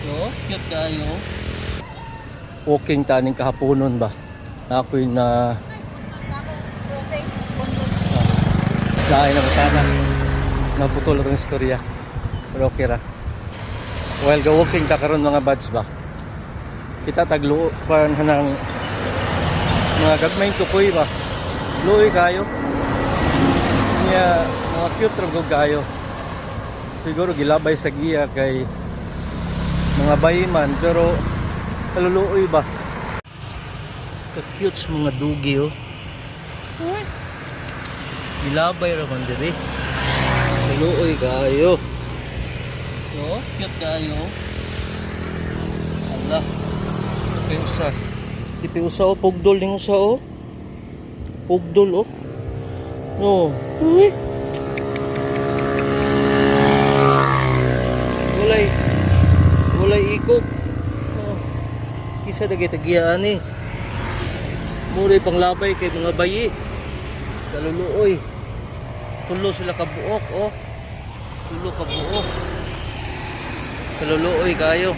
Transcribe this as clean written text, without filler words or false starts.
Yo, cute kayo. Walking taning kahaponon ba? Ako'y na lain na matana. Naputol ang istorya. Pero okay ra. While go walking ta karon mga buds ba? Kita tagluo pa ng mga gagmay tukoy ba? Luoy kayo. Niya mga cute ra gud kayo. Siguro gilabay sa giya kay mga bayiman pero kaluluoy ba? Ka-cute mga dugi oh. What? Gilabay ra man diri. Kaluluoy kayo. Yo, cute kayo. Allah. Pensa. Ipi usa o pugdol ning usa o. Pugdol o. No. Uy. Walay ikog. Oh. Kisa dagay tagiyaan ni. Muray panglabay kay mga bayi. Kaluluoy. Tulo sila ka buok oh. Tulo ka buok. Kaluluoy kayo.